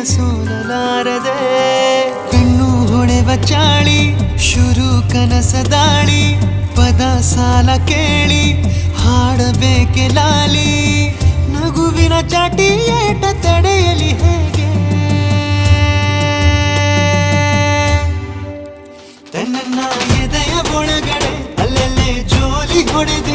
ಸೋಲಲಾರದೆ ಕಣ್ಣು ಹೊಡೆವ ಚಾಳಿ ಶುರು ಕನಸ ದಾಳಿ ಪದ ಸಾಲ ಕೇಳಿ ಹಾಡಬೇಕೆ ಲಾಲಿ ನಗುವಿನ ಚಾಟಿ ಏಟ ತಡೆಯಲಿ ಹೇಗೆ ತನ್ನ ಎದೆಯ ಒಳಗಡೆ ಅಲ್ಲಲ್ಲೇ ಜೋಲಿ ಹೊಡೆದು